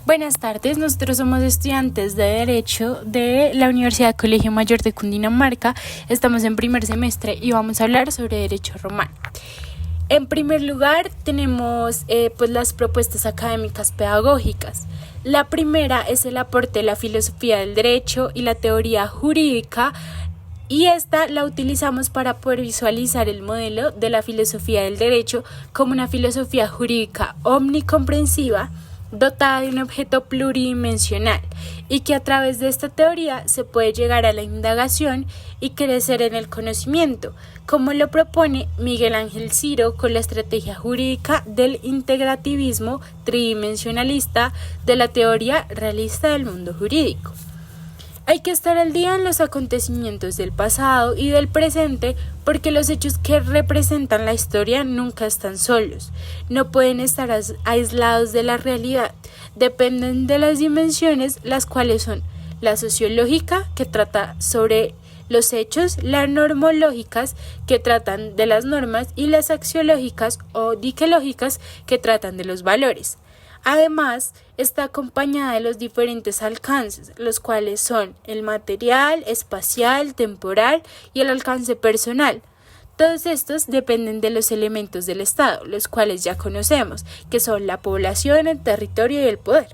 Buenas tardes, nosotros somos estudiantes de Derecho de la Universidad Colegio Mayor de Cundinamarca. Estamos en primer semestre y vamos a hablar sobre Derecho Romano. En primer lugar, tenemos las propuestas académicas pedagógicas. La primera es el aporte de la filosofía del derecho y la teoría jurídica, y esta la utilizamos para poder visualizar el modelo de la filosofía del derecho como una filosofía jurídica omnicomprensiva, dotada de un objeto pluridimensional, y que a través de esta teoría se puede llegar a la indagación y crecer en el conocimiento, como lo propone Miguel Ángel Ciro con la estrategia jurídica del integrativismo tridimensionalista de la teoría realista del mundo jurídico. Hay que estar al día en los acontecimientos del pasado y del presente, porque los hechos que representan la historia nunca están solos, no pueden estar aislados de la realidad, dependen de las dimensiones, las cuales son la sociológica, que trata sobre los hechos, las normológicas, que tratan de las normas, y las axiológicas o diquelógicas, que tratan de los valores. Además, está acompañada de los diferentes alcances, los cuales son el material, espacial, temporal y el alcance personal. Todos estos dependen de los elementos del Estado, los cuales ya conocemos, que son la población, el territorio y el poder.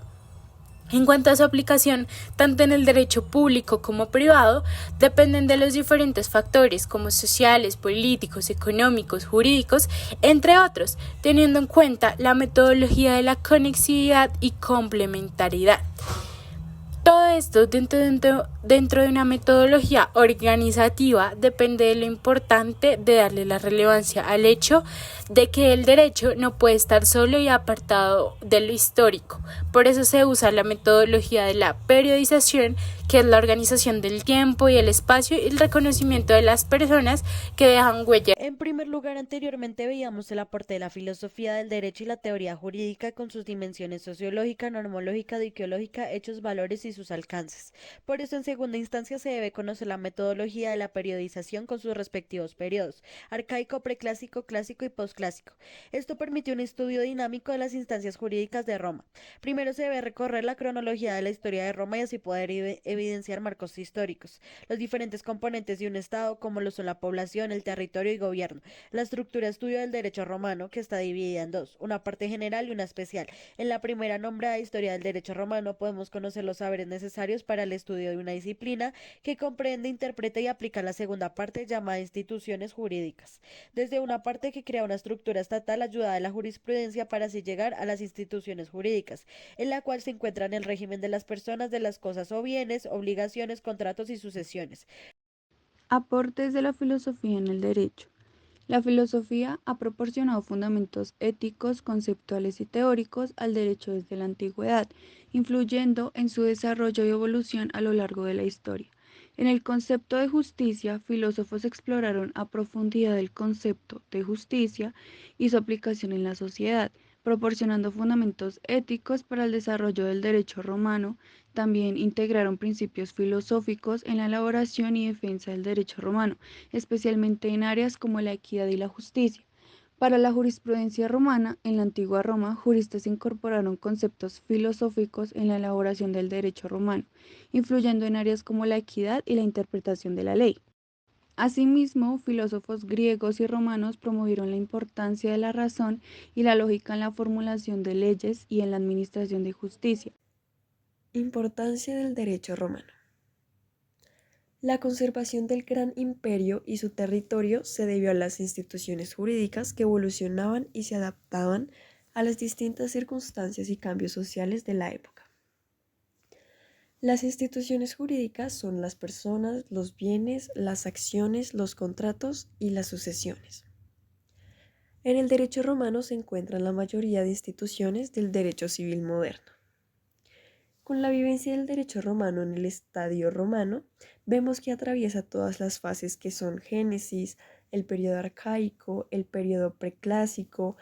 En cuanto a su aplicación, tanto en el derecho público como privado, dependen de los diferentes factores como sociales, políticos, económicos, jurídicos, entre otros, teniendo en cuenta la metodología de la conexividad y complementariedad. Todo esto dentro de una metodología organizativa depende de lo importante de darle la relevancia al hecho de que el derecho no puede estar solo y apartado de lo histórico. Por eso se usa la metodología de la periodización, que es la organización del tiempo y el espacio y el reconocimiento de las personas que dejan huella. En primer lugar, anteriormente veíamos el aporte de la filosofía del derecho y la teoría jurídica con sus dimensiones sociológica, normológica, diqueológica, hechos, valores y sus alcances. Por eso, en segunda instancia, se debe conocer la metodología de la periodización con sus respectivos periodos: arcaico, preclásico, clásico y posclásico. Esto permite un estudio dinámico de las instancias jurídicas de Roma. Primero se debe recorrer la cronología de la historia de Roma y así poder evidenciar marcos históricos, los diferentes componentes de un Estado, como lo son la población, el territorio y gobierno. La estructura estudio del derecho romano, que está dividida en dos, una parte general y una especial. En la primera, nombrada historia del derecho romano, podemos conocer los saberes necesarios para el estudio de una disciplina, que comprende, interpreta y aplica la segunda parte, llamada instituciones jurídicas. Desde una parte que crea una estructura estatal ayudada de la jurisprudencia para así llegar a las instituciones jurídicas, en la cual se encuentran el régimen de las personas, de las cosas o bienes, obligaciones, contratos y sucesiones. Aportes de la filosofía en el derecho. La filosofía ha proporcionado fundamentos éticos, conceptuales y teóricos al derecho desde la antigüedad, influyendo en su desarrollo y evolución a lo largo de la historia. En el concepto de justicia, filósofos exploraron a profundidad el concepto de justicia y su aplicación en la sociedad, proporcionando fundamentos éticos para el desarrollo del derecho romano. También integraron principios filosóficos en la elaboración y defensa del derecho romano, especialmente en áreas como la equidad y la justicia. Para la jurisprudencia romana, en la antigua Roma, juristas incorporaron conceptos filosóficos en la elaboración del derecho romano, influyendo en áreas como la equidad y la interpretación de la ley. Asimismo, filósofos griegos y romanos promovieron la importancia de la razón y la lógica en la formulación de leyes y en la administración de justicia. Importancia del derecho romano. La conservación del gran imperio y su territorio se debió a las instituciones jurídicas que evolucionaban y se adaptaban a las distintas circunstancias y cambios sociales de la época. Las instituciones jurídicas son las personas, los bienes, las acciones, los contratos y las sucesiones. En el derecho romano se encuentran la mayoría de instituciones del derecho civil moderno. Con la vivencia del derecho romano en el estadio romano, vemos que atraviesa todas las fases que son Génesis, el periodo arcaico, el periodo preclásico,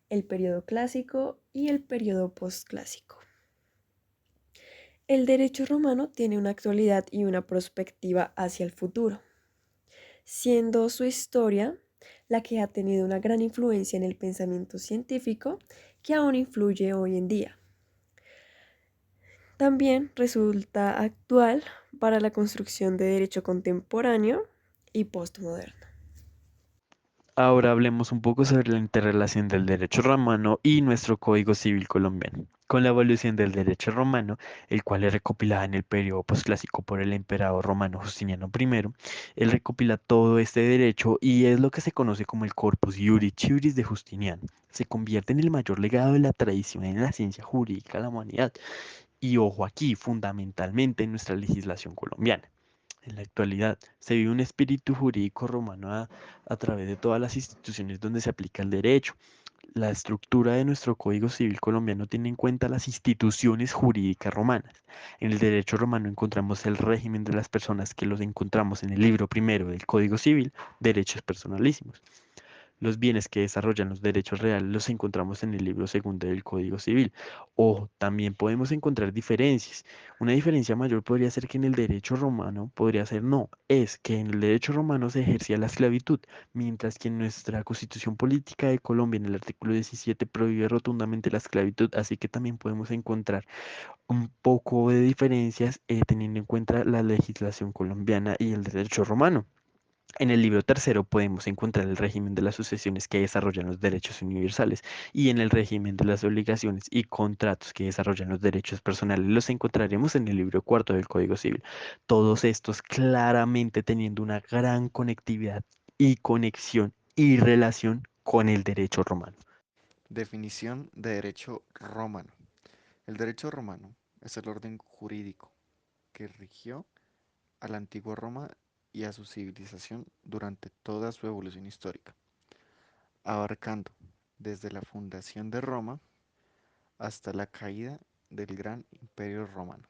el periodo clásico y el periodo postclásico. El derecho romano tiene una actualidad y una perspectiva hacia el futuro, siendo su historia la que ha tenido una gran influencia en el pensamiento científico que aún influye hoy en día. También resulta actual para la construcción de derecho contemporáneo y postmoderno. Ahora hablemos un poco sobre la interrelación del derecho romano y nuestro Código Civil colombiano. Con la evolución del derecho romano, el cual es recopilado en el periodo posclásico por el emperador romano Justiniano I, él recopila todo este derecho y es lo que se conoce como el Corpus Iuris Civilis de Justiniano. Se convierte en el mayor legado de la tradición en la ciencia jurídica de la humanidad y, ojo aquí, fundamentalmente en nuestra legislación colombiana. En la actualidad, se vive un espíritu jurídico romano a través de todas las instituciones donde se aplica el derecho. La estructura de nuestro Código Civil colombiano tiene en cuenta las instituciones jurídicas romanas. En el derecho romano encontramos el régimen de las personas que los encontramos en el libro primero del Código Civil, derechos personalísimos. Los bienes que desarrollan los derechos reales los encontramos en el libro segundo del Código Civil. O también podemos encontrar diferencias. Una diferencia mayor podría ser que en el derecho romano, podría ser no, es que en el derecho romano se ejercía la esclavitud, mientras que en nuestra Constitución Política de Colombia, en el artículo 17, prohíbe rotundamente la esclavitud, así que también podemos encontrar un poco de diferencias teniendo en cuenta la legislación colombiana y el derecho romano. En el libro tercero podemos encontrar el régimen de las sucesiones que desarrollan los derechos universales y en el régimen de las obligaciones y contratos que desarrollan los derechos personales los encontraremos en el libro cuarto del Código Civil. Todos estos claramente teniendo una gran conectividad y conexión y relación con el derecho romano. Definición de derecho romano. El derecho romano es el orden jurídico que rigió a la antigua Roma y a su civilización durante toda su evolución histórica, abarcando desde la fundación de Roma hasta la caída del gran imperio romano,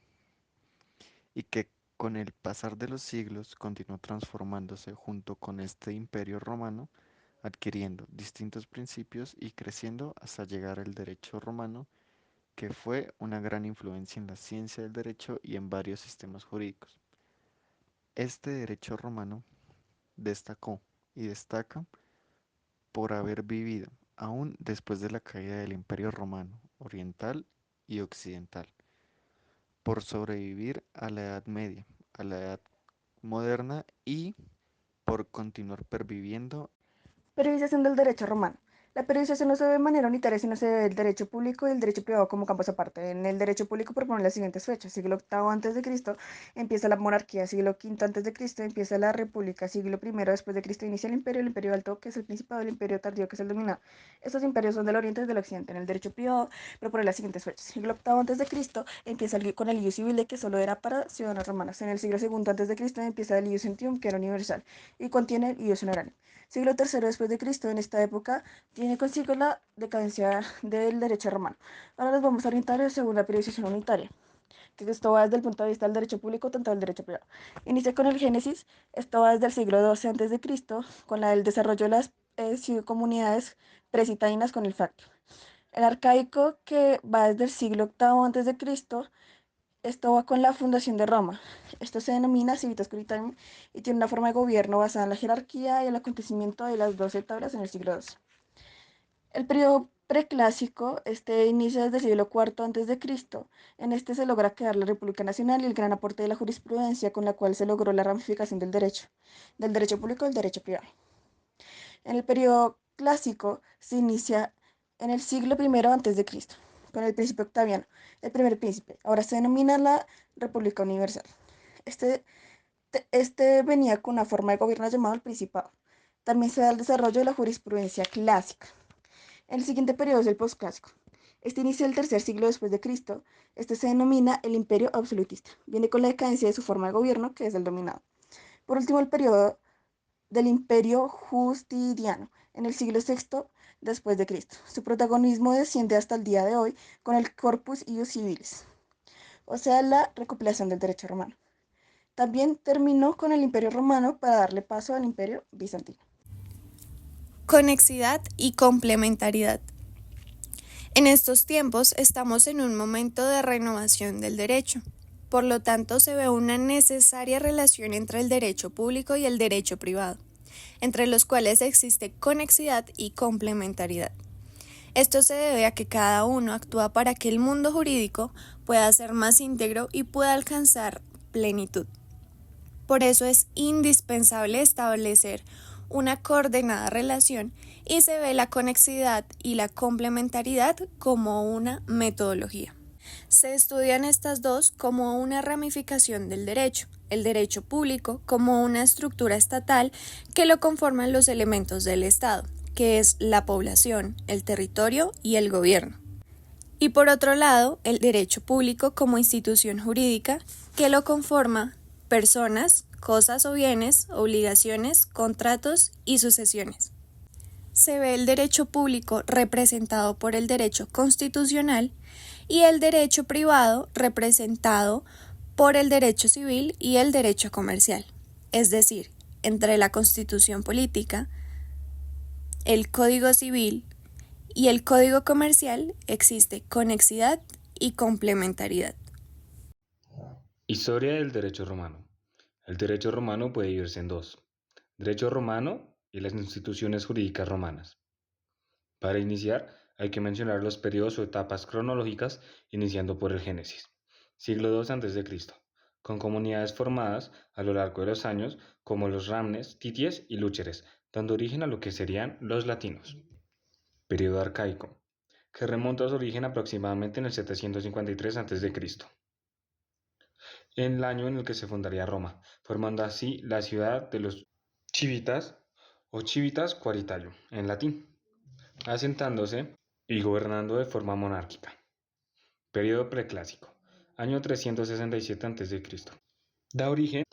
y que con el pasar de los siglos continuó transformándose junto con este imperio romano, adquiriendo distintos principios y creciendo hasta llegar al derecho romano, que fue una gran influencia en la ciencia del derecho y en varios sistemas jurídicos. Este derecho romano destacó y destaca por haber vivido aún después de la caída del Imperio Romano Oriental y Occidental, por sobrevivir a la Edad Media, a la Edad Moderna y por continuar perviviendo. Periodización del derecho romano. La periodización no se ve de manera unitaria, sino se ve el derecho público y el derecho privado como campos aparte. En el derecho público proponen las siguientes fechas. Siglo VIII a.C. empieza la monarquía, siglo V a.C. empieza la república, siglo I después de Cristo inicia el imperio alto, que es el principado, el imperio tardío, que es el dominado. Estos imperios son del oriente y del occidente. En el derecho privado propone las siguientes fechas. Siglo VIII a.C. empieza con el ius civile, que solo era para ciudadanos romanos. En el siglo II a.C. empieza el ius centium, que era universal, y contiene el ius honorario. Siglo III después de Cristo, en esta época, tiene consigo la decadencia del derecho romano. Ahora nos vamos a orientar según la periodización unitaria, que esto va desde el punto de vista del derecho público, tanto del derecho privado. Inicia con el Génesis, esto va desde el siglo XII a.C., con el desarrollo de las comunidades precitadinas con el facto. El arcaico, que va desde el siglo VIII a.C., esto va con la fundación de Roma. Esto se denomina Civitas Curitarum y tiene una forma de gobierno basada en la jerarquía y el acontecimiento de las 12 tablas en el siglo II. El periodo preclásico, inicia desde el siglo IV a.C. En este se logra crear la República Nacional y el gran aporte de la jurisprudencia con la cual se logró la ramificación del derecho público al derecho privado. En el periodo clásico se inicia en el siglo I a.C., con el príncipe Octaviano, el primer príncipe. Ahora se denomina la República Universal. Este venía con una forma de gobierno llamado el Principado. También se da el desarrollo de la jurisprudencia clásica. El siguiente periodo es el posclásico. Este inicia el tercer siglo después de Cristo. Este se denomina el imperio absolutista. Viene con la decadencia de su forma de gobierno, que es el dominado. Por último, el periodo del imperio Justiniano, en el siglo VI después de Cristo. Su protagonismo desciende hasta el día de hoy con el Corpus Ius Civilis, o sea, la recopilación del derecho romano. También terminó con el imperio romano para darle paso al imperio bizantino. Conexidad y complementariedad. En estos tiempos estamos en un momento de renovación del derecho. Por lo tanto, se ve una necesaria relación entre el derecho público y el derecho privado, entre los cuales existe conexidad y complementariedad. Esto se debe a que cada uno actúa para que el mundo jurídico pueda ser más íntegro y pueda alcanzar plenitud. Por eso es indispensable establecer una coordenada relación y se ve la conexidad y la complementariedad como una metodología. Se estudian estas dos como una ramificación del derecho, el derecho público como una estructura estatal que lo conforman los elementos del Estado, que es la población, el territorio y el gobierno. Y por otro lado, el derecho público como institución jurídica que lo conforma personas, cosas o bienes, obligaciones, contratos y sucesiones. Se ve el derecho público representado por el derecho constitucional y el derecho privado representado por el derecho civil y el derecho comercial. Es decir, entre la Constitución política, el Código Civil y el Código Comercial existe conexidad y complementariedad. Historia del derecho romano. El derecho romano puede dividirse en dos: derecho romano y las instituciones jurídicas romanas. Para iniciar, hay que mencionar los periodos o etapas cronológicas, iniciando por el Génesis, siglo II a.C., con comunidades formadas a lo largo de los años como los Ramnes, Tities y Lúcheres, dando origen a lo que serían los latinos. Periodo arcaico, que remonta a su origen aproximadamente en el 753 a.C., en el año en el que se fundaría Roma, formando así la ciudad de los Civitas o Civitas Quaritarium en latín, asentándose y gobernando de forma monárquica. Periodo preclásico, año 367 a.C. Da origen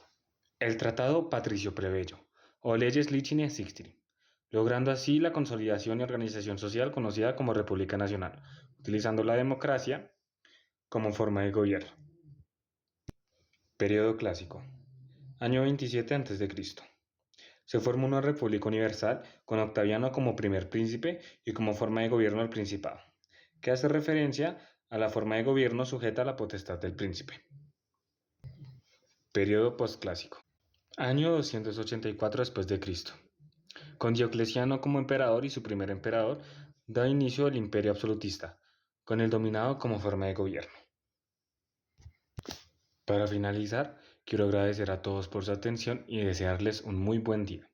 el Tratado Patricio Plebeyo o Leyes Liciniae Sixtili, logrando así la consolidación y organización social conocida como República Nacional, utilizando la democracia como forma de gobierno. Periodo clásico, año 27 a.C. Se forma una república universal con Octaviano como primer príncipe y como forma de gobierno del principado, que hace referencia a la forma de gobierno sujeta a la potestad del príncipe. Periodo postclásico, año 284 d.C., con Diocleciano como emperador y su primer emperador da inicio al imperio absolutista, con el dominado como forma de gobierno. Para finalizar, quiero agradecer a todos por su atención y desearles un muy buen día.